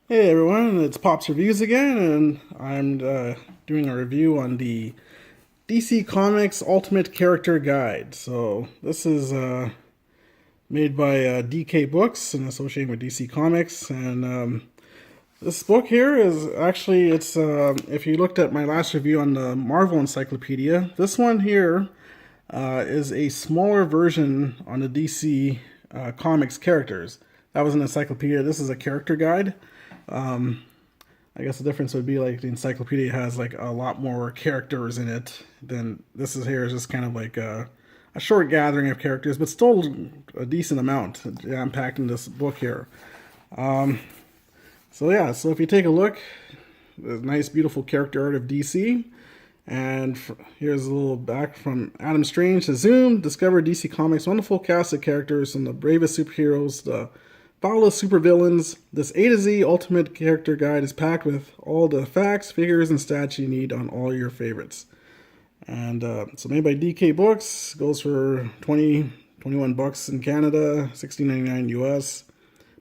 Hey everyone, it's Pops Reviews again, and I'm doing a review on the DC Comics Ultimate Character Guide. So this is made by DK Books and associated with DC Comics. And this book here is actually it's if you looked at my last review on the Marvel Encyclopedia, this one here is a smaller version on the DC Comics characters. That was an encyclopedia. This is a character guide. I guess the difference would be like the encyclopedia has like a lot more characters in it than this is here is just kind of like a short gathering of characters, but still a decent amount jam-packed in this book here. So yeah, so if you take a look, there's nice, beautiful character art of DC. And here's a little back from Adam Strange to Zoom. Discover DC Comics' wonderful cast of characters from the bravest superheroes, the foulest supervillains. This A to Z Ultimate Character Guide is packed with all the facts, figures, and stats you need on all your favorites. And so made by DK Books, goes for 21 bucks in Canada, $16.99 US.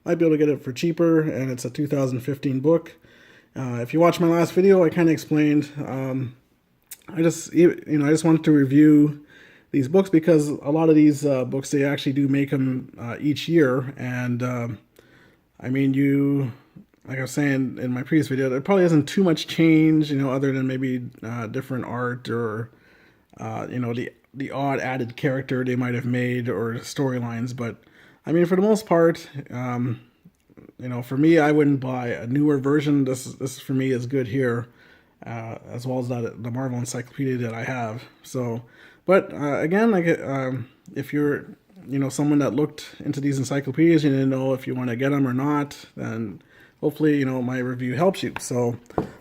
Might be able to get it for cheaper, and it's a 2015 book. If you watched my last video, I kind of explained. I just wanted to review these books because a lot of these books they actually do make them each year, and I mean like I was saying in my previous video, there probably isn't too much change, other than maybe different art or the odd added character they might have made or storylines, but I mean for the most part. For me, I wouldn't buy a newer version. This for me is good here, as well as the Marvel Encyclopedia that I have. So, but again, like if you're someone that looked into these encyclopedias, you didn't know if you want to get them or not, then hopefully my review helps you. So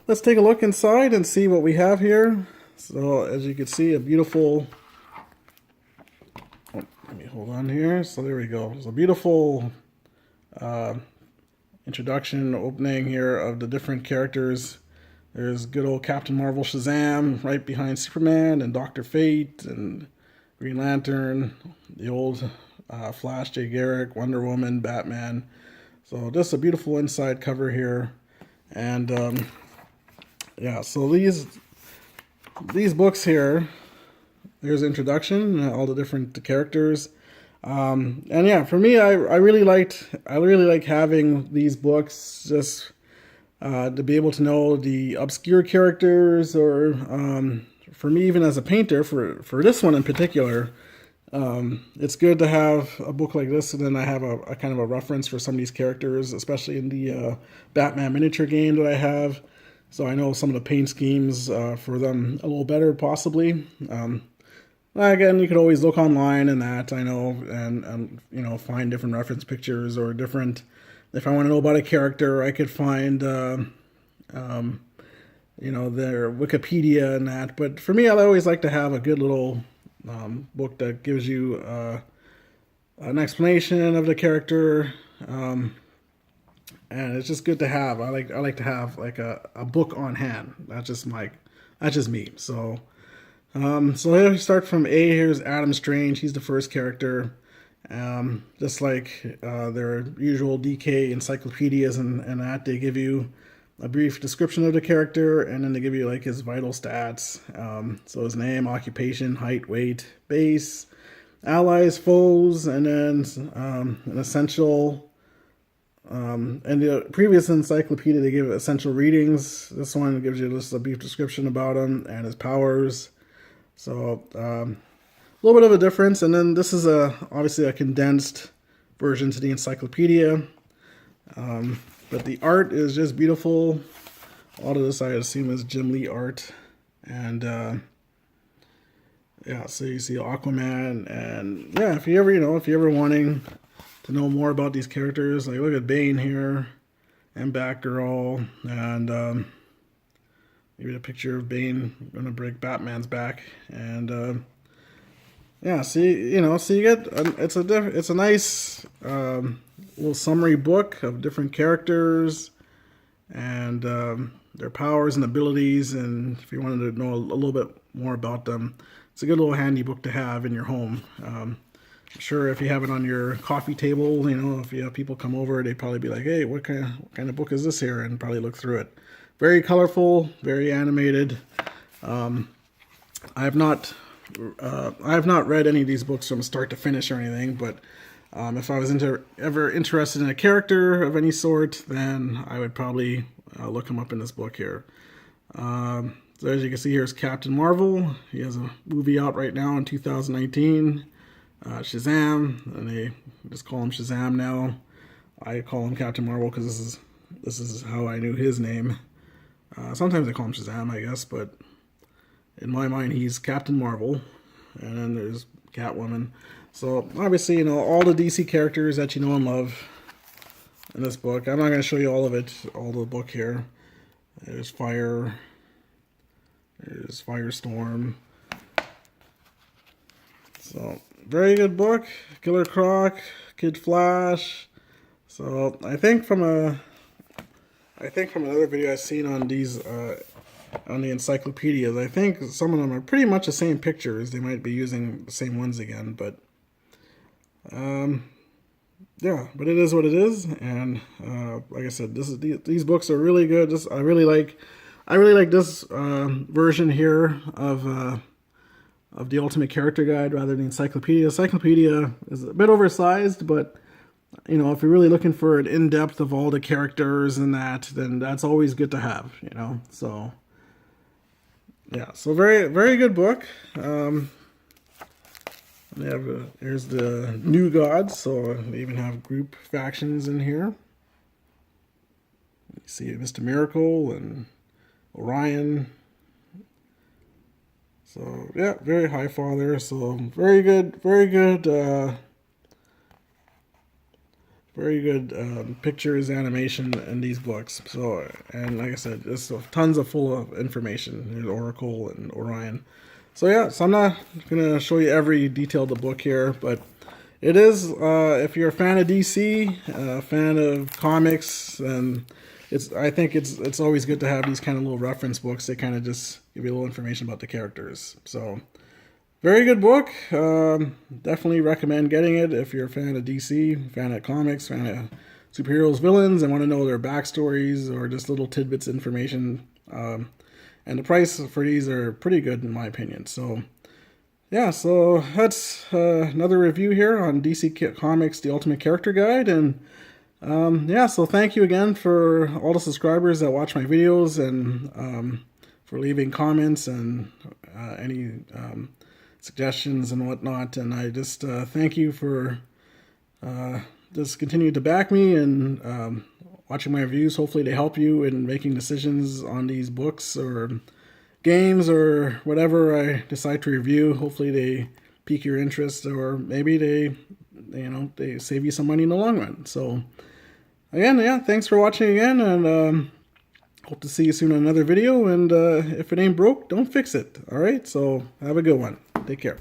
let's take a look inside and see what we have here. So as you can see, a beautiful. Oh, let me hold on here. So there we go. It's a beautiful. Introduction opening here of the different characters. There's good old Captain Marvel Shazam right behind Superman and Dr. Fate and Green Lantern, the old Flash, Jay Garrick, Wonder Woman, Batman. So just a beautiful inside cover here. And yeah, so these books here, there's introduction, all the different characters. And yeah, for me, I really like having these books just to be able to know the obscure characters, or for me, even as a painter, for this one in particular, it's good to have a book like this, and then I have a kind of a reference for some of these characters, especially in the Batman miniature game that I have. So I know some of the paint schemes for them a little better, possibly. Again, you could always look online and that, I know, and find different reference pictures or different. If I want to know about a character, I could find their Wikipedia and that. But for me, I always like to have a good little book that gives you an explanation of the character, and it's just good to have. I like to have like a book on hand. That's just me. So. So here we start from A. Here's Adam Strange. He's the first character. Just like their usual DK encyclopedias and that, they give you a brief description of the character, and then they give you like his vital stats. So his name, occupation, height, weight, base, allies, foes, and then an essential. And the previous encyclopedia, they give essential readings. This one gives you just a brief description about him and his powers. So a little bit of a difference, and then this is obviously a condensed version to the encyclopedia. But the art is just beautiful. All of this I assume is Jim Lee art, and yeah. So you see Aquaman, and yeah, if you ever wanting to know more about these characters, like look at Bane here, and Batgirl, and maybe a picture of Bane going to break Batman's back, and yeah. See, so you get it's a nice little summary book of different characters and their powers and abilities, and if you wanted to know a little bit more about them, it's a good little handy book to have in your home. sure if you have it on your coffee table, you know, if you have people come over, they'd probably be like, hey, what kind of book is this here? And probably look through it. Very colorful, very animated. I have not read any of these books from start to finish or anything, but if I was ever interested in a character of any sort, then I would probably look him up in this book here. So as you can see, here's Captain Marvel. He has a movie out right now in 2019. Shazam, and they just call him Shazam now. I call him Captain Marvel because this is how I knew his name. Sometimes I call him Shazam, I guess, but in my mind, he's Captain Marvel. And then there's Catwoman. So obviously, you know, all the DC characters that you know and love in this book. I'm not going to show you all of it, all the book here. There's Fire. There's Firestorm. So, very good book. Killer Croc, Kid Flash. So, I think from another video I've seen on these, on the encyclopedias, I think some of them are pretty much the same pictures. They might be using the same ones again, but, yeah, but it is what it is. And, like I said, these books are really good. I really like this version here of the Ultimate Character Guide rather than the encyclopedia. Encyclopedia is a bit oversized, but you know, if you're really looking for an in-depth of all the characters and that, then that's always good to have, you know. So yeah, so very good book. Here's the New Gods, so they even have group factions in here. You see Mr. Miracle and Orion. So yeah, very high father. So very good pictures, animation in these books. So, and like I said, there's tons of full of information. There's Oracle and Orion. So yeah, so I'm not gonna show you every detail of the book here, but it is if you're a fan of DC, a fan of comics, and I think it's always good to have these kind of little reference books. They kind of just give you a little information about the characters. So, very good book. Definitely recommend getting it if you're a fan of DC, fan of comics, fan of superheroes, villains, and want to know their backstories or just little tidbits of information. And the price for these are pretty good in my opinion. So, yeah, so that's another review here on DC Comics, The Ultimate Character Guide. And yeah, so thank you again for all the subscribers that watch my videos and for leaving comments and any suggestions and whatnot. And I just thank you for just continuing to back me and watching my reviews. Hopefully they help you in making decisions on these books or games or whatever I decide to review. Hopefully they pique your interest, or maybe they save you some money in the long run. So again, yeah, thanks for watching again, and hope to see you soon on another video. And if it ain't broke, don't fix it. All right, so have a good one. Take care.